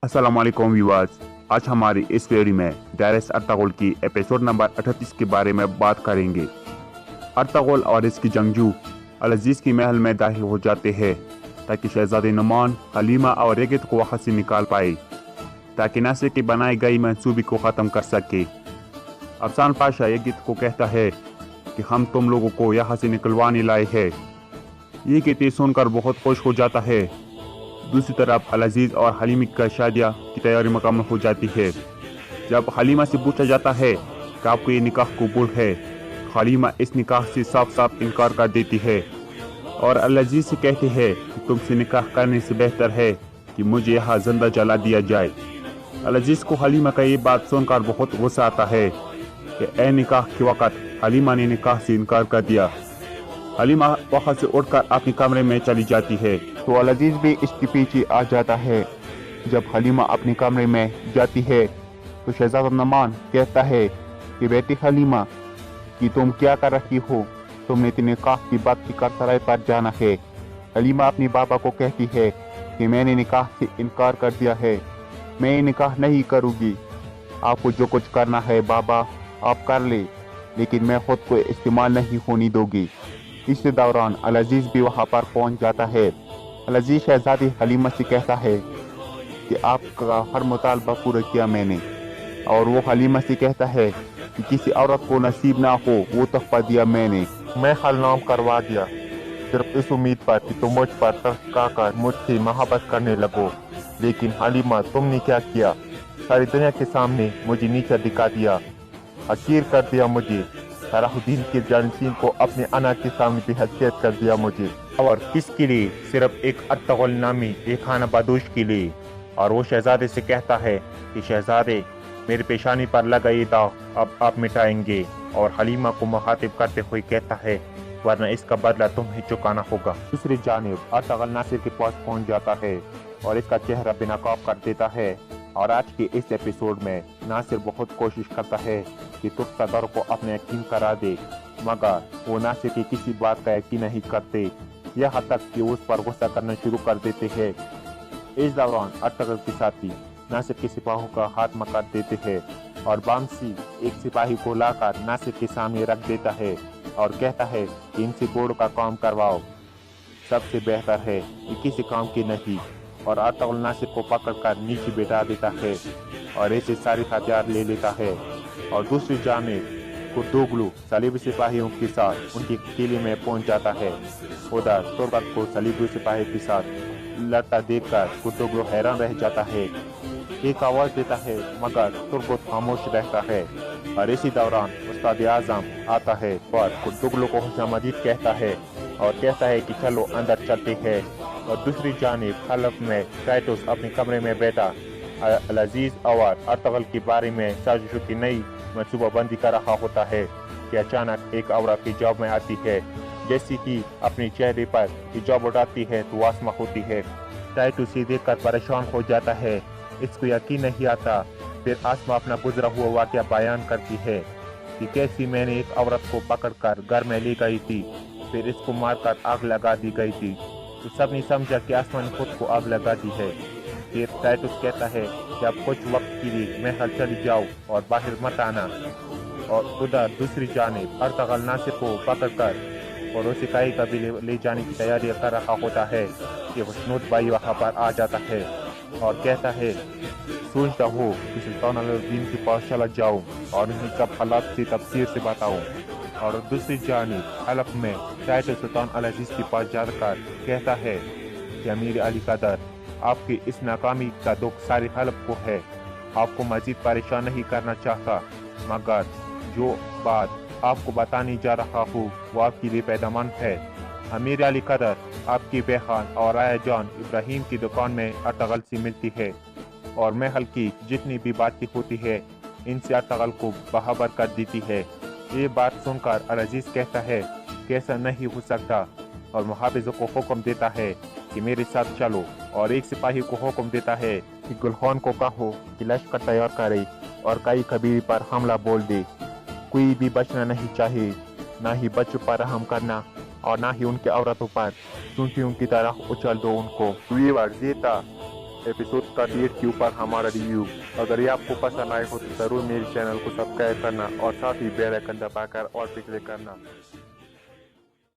अस्सलाम वालेकुम व्यूअर्स। आज हमारी इस वीडियो में डायरेस अर्तगरुल की एपिसोड नंबर 38 के बारे में बात करेंगे। अर्तगरुल और इसकी जंगजू अल-अजीज़ की महल में दाखिल हो जाते हैं ताकि शहजादी नुमान, हलीमा और यगित को वहाँ से निकाल पाए ताकि नासिर की बनाई गई मंसूबे को ख़त्म कर सके। अफसान पाशा यगित को कहता है कि हम तुम लोगों को यहाँ से निकलवाने लाए हैं। यगित ये सुनकर बहुत खुश हो जाता है। दूसरी तरफ अल-अजीज़ और हलीमा की शादियाँ की तैयारी मुकम्मल हो जाती है। जब हलीमा से पूछा जाता है कि आपको ये निकाह कबूल है, हलीमा इस निकाह से साफ साफ इनकार कर देती है और अल-अजीज़ से कहती है कि तुमसे निकाह करने से बेहतर है कि मुझे यहाँ जिंदा जला दिया जाए। अल-अजीज़ को हलीमा का ये बात सुनकर बहुत गुस्सा आता है कि ए निकाह के वक़्त हलीमा ने निकाह से इनकार कर दिया। हलीमा वहाँ से उठकर अपने कमरे में चली जाती है तो अल-अजीज़ भी इसके पीछे आ जाता है। जब हलीमा अपने कमरे में जाती है तो शहजादा नुमान कहता है कि बेटी हलीमा कि तुम क्या कर रही हो, तुमने तो निकाह की बात कर सराय पर जाना है। हलीमा अपने बाबा को कहती है कि मैंने निकाह से इनकार कर दिया है, मैं निकाह नहीं करूँगी। आपको जो कुछ करना है बाबा आप कर ले, लेकिन मैं खुद को इस्तेमाल नहीं होने दूंगी। इस दौरान अल-अजीज़ भी वहाँ पर पहुँच जाता है। अल-अजीज़ शहजादी हलीमा से कहता है कि आपका हर मुतालबा पूरा किया मैंने, और वो हलीमा से कहता है कि किसी औरत को नसीब ना हो वो तोहफा दिया मैंने, मैं हलनाम करवा दिया सिर्फ इस उम्मीद पर कि तुम मुझ पर तरस कर मुझसे मोहब्बत करने लगो। लेकिन हलीमा तुमने क्या किया, सारी दुनिया के सामने मुझे नीचा दिखा दिया, हकीर कर दिया मुझे, सलाहुद्दीन के जानशीन को अपने अना के सामने बेहैसियत कर दिया मुझे। और किसके लिए? सिर्फ एक अर्तगरुल नामी एक खाना बदोश के लिए। और वो शहजादे से कहता है कि शहजादे मेरे पेशानी पर लगा ये दाग अब आप मिटाएंगे। और हलीमा को मुखातिब करते हुए कहता है वरना इसका बदला तुम्हें चुकाना होगा। दूसरी जानिब अर्तगरुल नासिर के पास पहुंच जाता है और इसका चेहरा बेनकाब कर देता है। और आज के इस एपिसोड में नासिर बहुत कोशिश करता है कि तुर्कदार को अपने यकीन करा दे, मगर वो नासिर की किसी बात का यकीन नहीं करते, यहाँ तक कि उस पर गुस्सा करना शुरू कर देते हैं। इस दौरान अर्तगरुल के साथी नासिर के सिपाहियों का हाथ कर देते हैं और बामसी एक सिपाही को लाकर नासिर के सामने रख देता है और कहता है कि इनसे बोर्ड का काम करवाओ, सबसे बेहतर है ये किसी काम की नहीं। और अर्तगरुल नासिर को पकड़कर नीचे बिठा देता है और ऐसे सारे हथियार ले लेता है। और दूसरी जानिब कुर्तुगलू सलीबी सिपाहियों के साथ उनके किले में पहुंच जाता है। उधर तुर्क को सलीबी सिपाही के साथ लड़ता देखकर कुर्तुगलू हैरान रह जाता है, एक आवाज देता है मगर तुर्क खामोश रहता है। और इसी दौरान उस्ताद आजम आता है और कुर्तुगलू को खुशामदीद कहता है और कहता है कि चलो अंदर चलते हैं। और दूसरी जानिब हलफ में टाइटस अपने कमरे में बैठा अल-अजीज़ और अर्तगरुल के बारे में साजिशों की नई मनसूबाबंदी कर रहा होता है कि अचानक एक औरत हिजाब में आती है। जैसे ही अपने चेहरे पर हिजाब उठाती है तो आसमा होती है। टाइटस से देखकर परेशान हो जाता है, इसको यकीन नहीं आता। फिर आसमा अपना गुजरा हुआ वाक़या बयान करती है कि कैसी मैंने एक औरत को पकड़कर घर में ले गई थी, फिर इसको मारकर आग लगा दी गई थी। तो सबने समझा कि आसमा ने खुद को आग लगा दी है। फिर टाइटस कहता है कि अब कुछ वक्त के लिए महल चली जाओ और बाहर मत आना। और उधर दूसरी जानिब अर्तगरुल नासिर को पकड़कर और उसे कई कबीले ले जाने की तैयारी कर रहा होता है कि हुस्नुद भाई वहाँ पर आ जाता है और कहता है सोचता हो कि सुल्तान अलाउद्दीन के पास चला जाऊँ और उन्हें सब हालात से तफसीर से बताऊँ। और दूसरी जानिब हलफ में टाइटस सुल्तान अल-अजीज़ के पास जाकर कहता है कि अमीर अली कदर आपकी इस नाकामी का दुख सारे हलफ को है, आपको मजीद परेशान नहीं करना चाहता, मगर जो बात आपको बताने जा रहा हूँ वो आपके लिए पैदामंद है। अमीर अली कदर आपकी बहन और आया जान इब्राहिम की दुकान में अर्तगरुल से मिलती है और महल की जितनी भी बातें होती है इनसे अर्तगरुल को बहाबर कर देती है। ये बात सुनकर अल-अजीज़ कहता है कि ऐसा नहीं हो सकता और मुहाफिज़ों को हुक्म देता है कि मेरे साथ चलो। और एक सिपाही को हुक्म देता है कि गुलखान को कहो कि लश्कर तैयार करे और कई कबीले पर हमला बोल दे, कोई भी बचना नहीं चाहिए, ना ही बच्चों पर रहम करना और ना ही उनके औरतों पर, चूंकि उनकी तरह उछल दो उनको। ये था ایپیسوڈ 38 کے اوپر ہمارا ریویو۔ اگر یہ آپ کو پسند آئے ہو تو ضرور میرے چینل کو سبسکرائب کرنا اور ساتھ ہی بیل آئیکن دبا کر اور پہ کلک کرنا۔